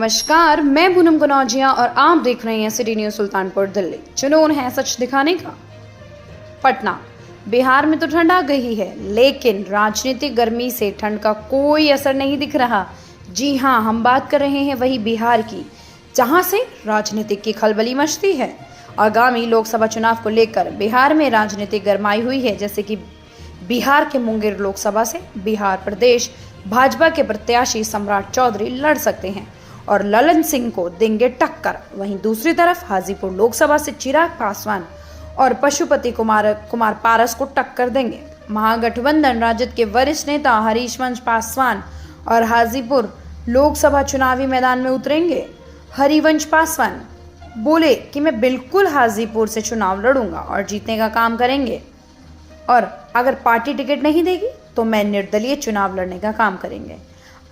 नमस्कार, मैं पूनम कनौजिया और आप देख रहे हैं सिटी न्यूज सुल्तानपुर दिल्ली। जुनून है सच दिखाने का। पटना बिहार में तो ठंड आ गई है, लेकिन राजनीतिक गर्मी से ठंड का कोई असर नहीं दिख रहा। जी हां, हम बात कर रहे हैं वही बिहार की, जहां से राजनीतिक की खलबली मचती है। आगामी लोकसभा चुनाव को लेकर बिहार में राजनीतिक गरमाई हुई है। जैसे कि बिहार के मुंगेर लोकसभा से बिहार प्रदेश भाजपा के प्रत्याशी सम्राट चौधरी लड़ सकते हैं और ललन सिंह को देंगे टक्कर। वहीं दूसरी तरफ हाजीपुर लोकसभा से चिराग पासवान और पशुपति कुमार पारस को टक्कर देंगे। महागठबंधन राजद के वरिष्ठ नेता हरिवंश पासवान और हाजीपुर लोकसभा चुनावी मैदान में उतरेंगे। हरिवंश पासवान बोले कि मैं बिल्कुल हाजीपुर से चुनाव लड़ूंगा और जीतने का काम करेंगे, और अगर पार्टी टिकट नहीं देगी तो मैं निर्दलीय चुनाव लड़ने का काम करेंगे।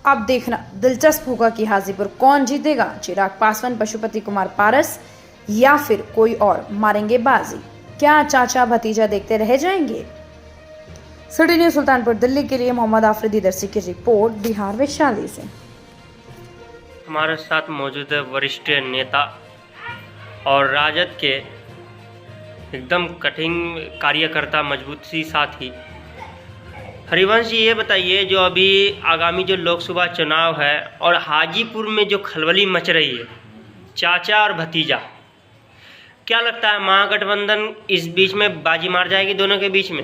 अब देखना दिलचस्प होगा कि हाजीपुर कौन जीतेगा, चिराग पासवान, पशुपति कुमार पारस या फिर कोई और मारेंगे बाजी। क्या चाचा भतीजा देखते रह जाएंगे? सिटी न्यूज सुल्तानपुर दिल्ली के लिए मोहम्मद आफरीदी दर्शी की रिपोर्ट, बिहार वैशाली से। हमारे साथ मौजूद है वरिष्ठ नेता और राजद के एकदम कठिन कार्यकर्ता, मजबूत सी साथी हरिवंश जी, ये बताइए जो अभी आगामी जो लोकसभा चुनाव है और हाजीपुर में जो खलबली मच रही है, चाचा और भतीजा, क्या लगता है महागठबंधन इस बीच में बाजी मार जाएगी दोनों के बीच में?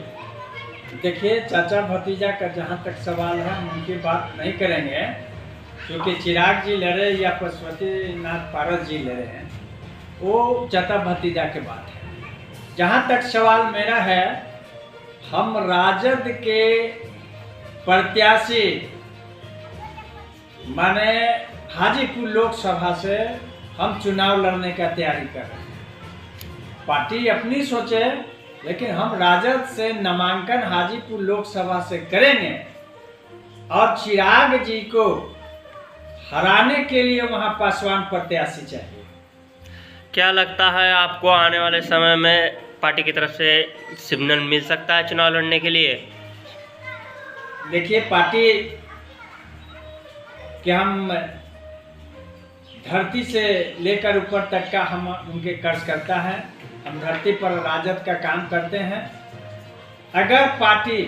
देखिए, चाचा भतीजा का जहाँ तक सवाल है हम उनकी बात नहीं करेंगे, क्योंकि चिराग जी लड़े या पशुपति नाथ पारस जी लड़े हैं, वो चाचा भतीजा के बात है। जहाँ तक सवाल मेरा है, हम राजद के प्रत्याशी माने हाजीपुर लोकसभा से हम चुनाव लड़ने का तैयारी कर रहे हैं। पार्टी अपनी सोचे, लेकिन हम राजद से नामांकन हाजीपुर लोकसभा से करेंगे और चिराग जी को हराने के लिए वहां पासवान प्रत्याशी चाहिए। क्या लगता है आपको आने वाले समय में पार्टी की तरफ से सिग्नल मिल सकता है चुनाव लड़ने के लिए? देखिए, पार्टी के हम धरती से लेकर ऊपर तक का हम उनके कर्ज करता है। हम धरती पर राजद का काम करते हैं। अगर पार्टी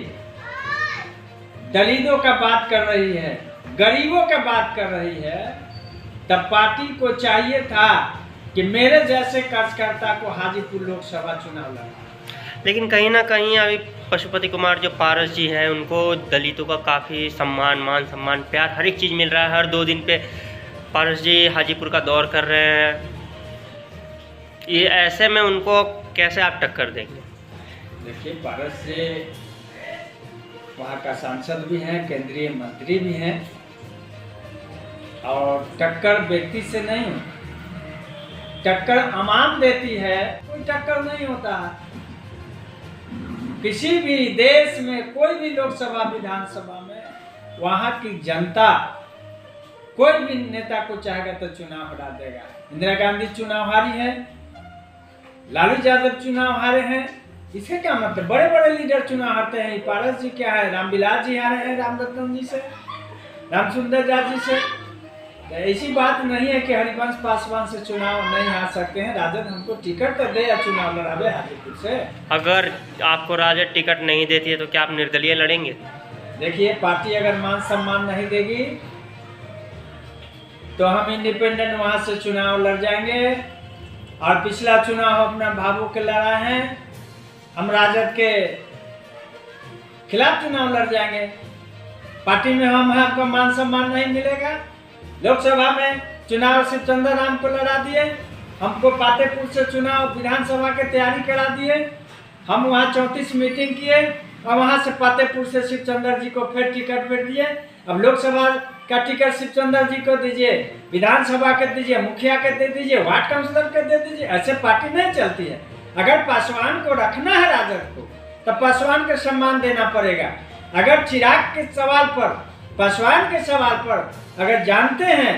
दलितों का बात कर रही है, गरीबों का बात कर रही है, तब पार्टी को चाहिए था कि मेरे जैसे कार्यकर्ता को हाजीपुर लोकसभा चुनाव लड़ा। लेकिन कहीं ना कहीं अभी पशुपति कुमार जो पारस जी हैं, उनको दलितों का काफ़ी सम्मान, मान सम्मान, प्यार, हर एक चीज़ मिल रहा है। हर 2 दिन पे पारस जी हाजीपुर का दौर कर रहे हैं। ये ऐसे में उनको कैसे आप टक्कर देंगे? देखिए, पारस जी वहाँ का सांसद भी हैं, केंद्रीय मंत्री भी हैं, और टक्कर व्यक्ति से नहीं, टक्कर अमान देती है। कोई टक्कर नहीं होता है किसी भी देश में, कोई भी लोकसभा विधानसभा में। वहां की जनता कोई भी नेता को चाहेगा तो चुनाव हरा देगा। इंदिरा गांधी चुनाव हारी है, लालू यादव चुनाव हारे हैं। इसके क्या मतलब? बड़े बड़े लीडर चुनाव हारते हैं। पारस जी क्या है, रामविलास जी हारे हैं रामरतन जी से, रामसुंदर जी से। ऐसी बात नहीं है कि हरिवंश पासवान से चुनाव नहीं हार सकते हैं। राजद हमको टिकट तो दे या चुनाव लड़ावे हाजीपुर से। अगर आपको राजद टिकट नहीं देती है तो क्या आप निर्दलीय लड़ेंगे? देखिए, पार्टी अगर मान सम्मान नहीं देगी तो हम इंडिपेंडेंट वहां से चुनाव लड़ जाएंगे। और पिछला चुनाव अपना भावों के लड़ा है, हम राजद के खिलाफ चुनाव लड़ जाएंगे। पार्टी में हम हैं, आपको मान सम्मान नहीं मिलेगा। लोकसभा में चुनाव शिवचंद्र राम को लड़ा दिए, हमको पातेपुर से चुनाव विधानसभा के तैयारी करा दिए। हम वहाँ 34 मीटिंग किए और वहाँ से पातेपुर से शिवचंद्र जी को फिर टिकट पे दिए। अब लोकसभा का टिकट शिवचंद्र जी को दीजिए, विधानसभा के दीजिए, मुखिया के दे दीजिए, वार्ड काउंसिलर के दे दीजिए। ऐसे पार्टी नहीं चलती है। अगर पासवान को रखना है राजद को, तो पासवान के सम्मान देना पड़ेगा। अगर चिराग के सवाल पर, पासवान के सवाल पर अगर जानते हैं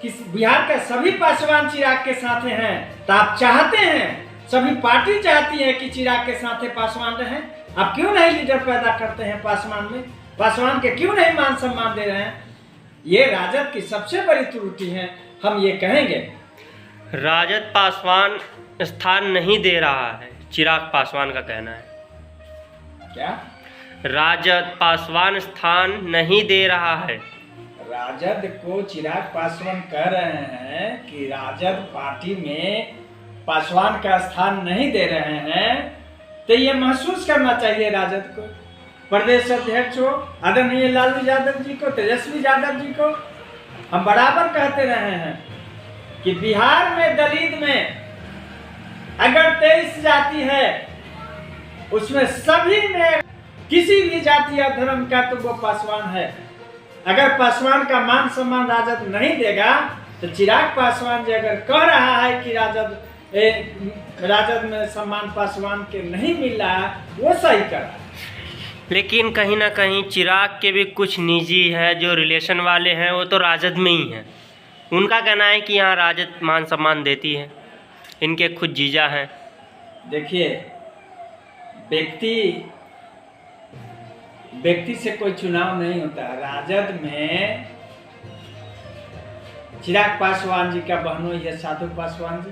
कि बिहार का सभी पासवान चिराग के साथ हैं, तो आप चाहते हैं, सभी पार्टी चाहती है कि चिराग के साथ पासवान रहें। आप क्यों नहीं लीडर पैदा करते हैं पासवान में? पासवान के क्यों नहीं मान सम्मान दे रहे हैं? ये राजद की सबसे बड़ी त्रुटि है, हम ये कहेंगे। राजद पासवान स्थान नहीं दे रहा है, चिराग पासवान का कहना है। क्या राजद पासवान स्थान नहीं दे रहा है। राजद को चिराग पासवान कह रहे हैं कि राजद पार्टी में पासवान का स्थान नहीं दे रहे हैं, तो ये महसूस करना चाहिए राजद को। प्रदेश अध्यक्ष हो आदरणीय लालू यादव जी को, तेजस्वी यादव जी को हम बराबर कहते रहे हैं कि बिहार में दलित में अगर 23 जाति है, उसमें सभी में किसी भी जाति या धर्म का तो वो पासवान है। अगर पासवान का मान सम्मान राजद नहीं देगा, तो चिराग पासवान जी अगर कह रहा है कि राजद में सम्मान पासवान के नहीं मिल रहा है, वो सही कर रहा है। लेकिन कहीं ना कहीं चिराग के भी कुछ निजी है जो रिलेशन वाले हैं, वो तो राजद में ही हैं। उनका कहना है कि यहाँ राजद मान सम्मान देती है, इनके खुद जीजा हैं। देखिए, व्यक्ति से कोई चुनाव नहीं होता। राजद में चिराग पासवान जी का बहनोई है साधु पासवान जी।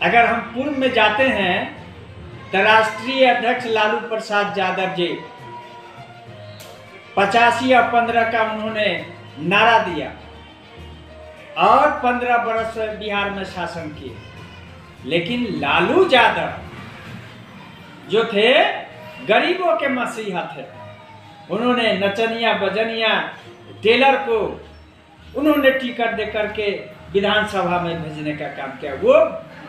अगर हम पूर्व में जाते हैं तो राष्ट्रीय अध्यक्ष लालू प्रसाद यादव जी 85 और 15 का उन्होंने नारा दिया और 15 वर्ष बिहार में शासन किए। लेकिन लालू यादव जो थे गरीबों के मसीहा थे। उन्होंने नचनिया बजनिया टेलर को उन्होंने टिकट दे करके विधानसभा में भेजने का काम किया। वो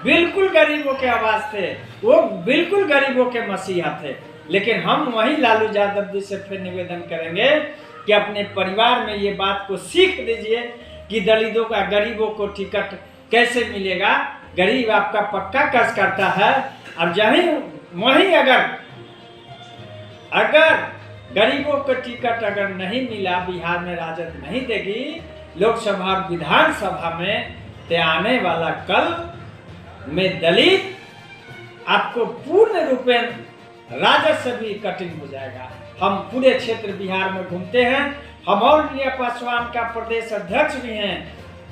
बिल्कुल गरीबों के आवाज थे, वो बिल्कुल गरीबों के मसीहा थे। लेकिन हम वही लालू यादव जी से फिर निवेदन करेंगे कि अपने परिवार में ये बात को सीख दीजिए कि दलितों का गरीबों को टिकट कैसे मिलेगा। गरीब आपका पक्का कर्ज करता है। अब वहीं अगर गरीबों को टिकट अगर नहीं मिला, बिहार में राजद नहीं देगी लोकसभा और विधानसभा में, तो आने वाला कल में दलित आपको पूर्ण रूपेण राजद से भी कठिन हो जाएगा। हम पूरे क्षेत्र बिहार में घूमते हैं, हम और पासवान का प्रदेश अध्यक्ष भी हैं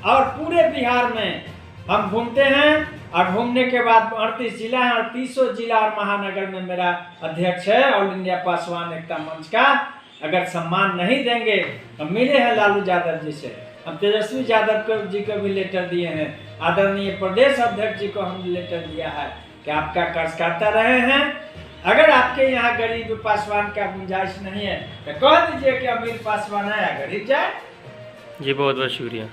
और पूरे बिहार में हम घूमते हैं। और घूमने के बाद 38 जिला है और 300 जिला और महानगर में मेरा अध्यक्ष है ऑल इंडिया पासवान एकता मंच का। अगर सम्मान नहीं देंगे, हम मिले हैं लालू यादव जी से, हम तेजस्वी यादव जी को भी लेटर दिए हैं, आदरणीय प्रदेश अध्यक्ष जी को हम लेटर दिया है कि आपका कर्ज करता रहे हैं। अगर आपके यहाँ गरीब पासवान का गुंजाइश नहीं है तो कह दीजिए कि अमीर पासवान है, गरीब जाए। जी बहुत बहुत शुक्रिया।